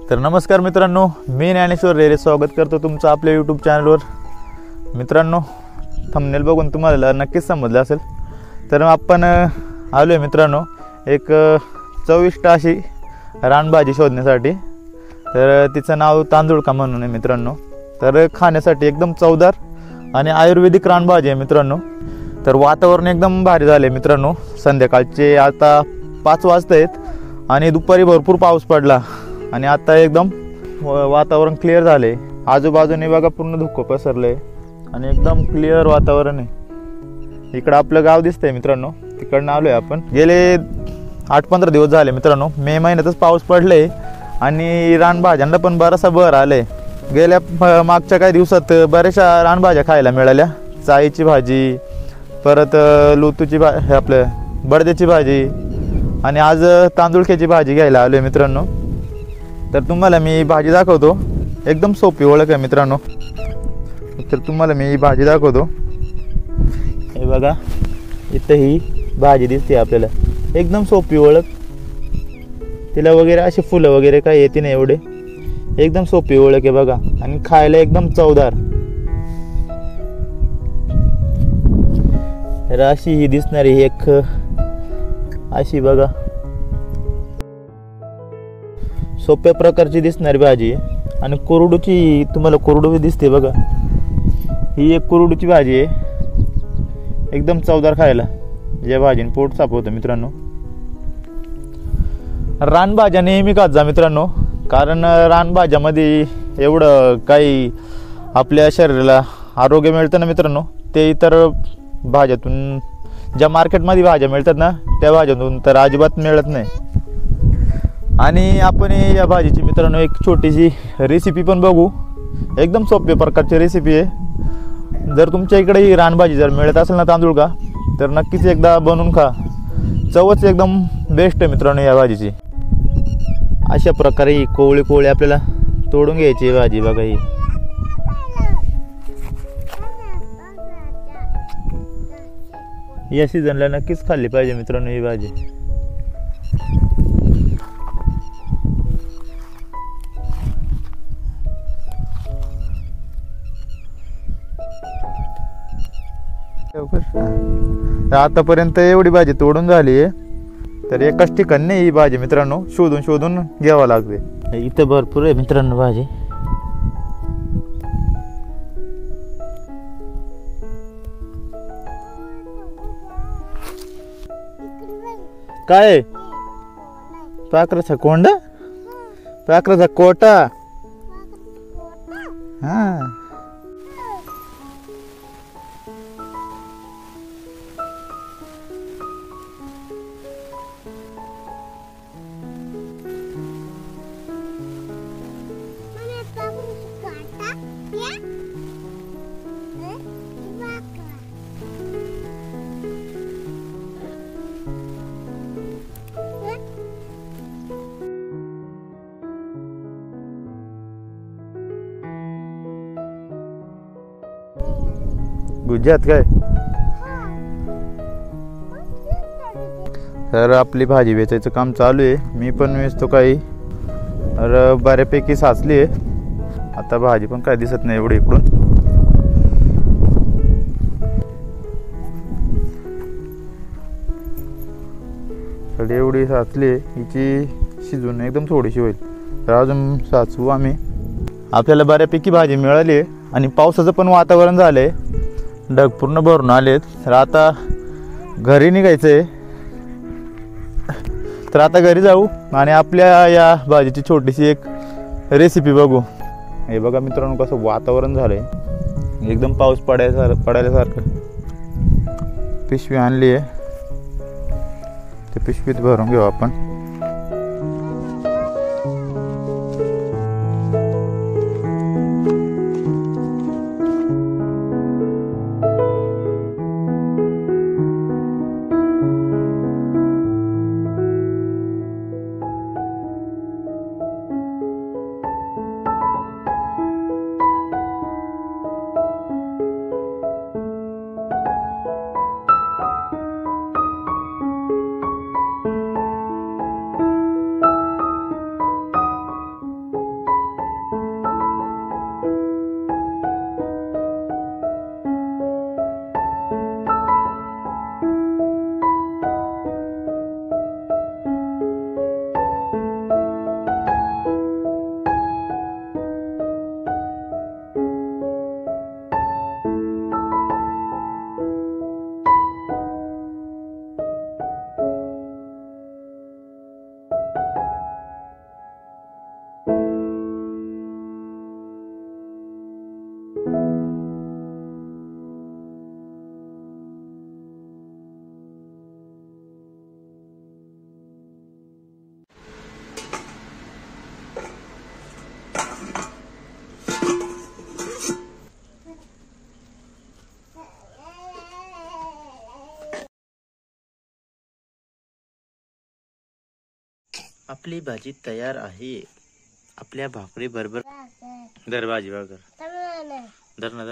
तर नमस्कार मित्रांनो, मी ज्ञानेश्वर रेरे स्वागत करतो तुमचं आपल्या यूट्यूब चॅनलवर। मित्रांनो, थंबनेल बघून तुम्हाला नक्कीच समजलं असेल। तर आपण आलो आहे मित्रांनो एक चविष्ट अशी रानभाजी शोधण्यासाठी। तर तिचं नाव तांदूळका म्हणून आहे मित्रांनो। तर खाण्यासाठी एकदम चवदार आणि आयुर्वेदिक रानभाजी आहे मित्रांनो। तर वातावरण एकदम भारी झाले मित्रांनो। संध्याकाळचे आता 5 वाजतायत आणि दुपारी भरपूर पाऊस पडला आणि आता एकदम वातावरण क्लिअर झाले। आजूबाजूने बघा पूर्ण धुकं पसरले आणि एकदम क्लिअर वातावरण आहे। इकडं आपलं गाव दिसतंय मित्रांनो, तिकडनं आलोय आपण। गेले 8-15 दिवस झाले मित्रांनो, मे महिन्यातच पाऊस पडले आणि रानभाज्यांना पण बराचसा बहर आले। गेल्या मागच्या काही दिवसात बऱ्याचशा रानभाज्या खायला मिळाल्या। चाईची भाजी, परत लुतूची आपलं बडद्याची भाजी आणि आज तांदूळक्याची भाजी घ्यायला आलोय मित्रांनो। तर तुम्हाला मी भाजी दाखवतो, एकदम सोपी ओळख आहे मित्रांनो। तर तुम्हाला मी भाजी दाखवतो, हे बघा इथं ही भाजी दिसते आपल्याला। एकदम सोपी ओळख, तिला वगैरे असे फुलं वगैरे काही येते नाही एवढे, एकदम सोपी ओळख आहे बघा। आणि खायला एकदम चवदार। तर अशी ही दिसणारी एक अशी बघा सोप्या प्रकारची दिसणारी भाजी आहे। आणि कोरडूची तुम्हाला कोरडू दिसते बघा, ही एक कोरडूची भाजी आहे, एकदम चवदार खायला। या भाजीने पोट साफ होतं मित्रांनो। रानभाज्या नेहमी खात जा मित्रांनो, कारण रानभाज्यामध्ये एवढं काही आपल्या शरीराला आरोग्य मिळतं ना मित्रांनो, ते इतर भाज्यातून ज्या मार्केटमध्ये भाज्या मिळतात ना त्या भाज्यातून तर अजिबात मिळत नाही। आणि आपण या भाजीची मित्रांनो एक छोटीशी रेसिपी पण बघू, एकदम सोपी प्रकारची रेसिपी आहे। जर तुमच्या इकडे ही रानभाजी जर मिळत असेल ना तांदूळका, तर नक्कीच एकदा बनवून खा, चवच एकदम बेस्ट आहे मित्रांनो या भाजीची। अशा प्रकारे ही कोवळी आपल्याला तोडून घ्यायची भाजी बघा। ही या सीझनला नक्कीच खाल्ली पाहिजे मित्रांनो ही भाजी। आतापर्यंत एवढी भाजी तोडून झाली आहे, तर एकाच ठिकाणी नाही ही भाजी मित्रांनो शोधून घ्यावं लागते। इथं भरपूर आहे मित्रांनो भाजी। काय पाखराचा कोंडा, पाखराचा कोटा, हा गुजरात काय। तर आपली भाजी वेचायचं काम चालू आहे, मी पण वेचतो काही। तर बऱ्यापैकी साचली आहे आता भाजी, पण काय दिसत नाही एवढी इकडून। तर एवढी साचली आहे, हिची शिजून एकदम थोडीशी होईल, तर अजून साचवू आम्ही। आपल्याला बऱ्यापैकी भाजी मिळाली आहे आणि पावसाचं पण वातावरण झालंय, ढग पूर्ण भरून आलेत। तर आता घरी निघायचंय, तर आता घरी जाऊ आणि आपल्या या भाजीची छोटीशी एक रेसिपी बघू। हे बघा मित्रांनो कसं वातावरण झालंय, एकदम पाऊस पडायल्यासारखं। पिशवी आणली आहे, ते पिशवीत भरून घेऊ आपण। आपली भाजी तयार आहे. आपल्या भाकरी बरोबर. धर भाजी भाकर. धर ना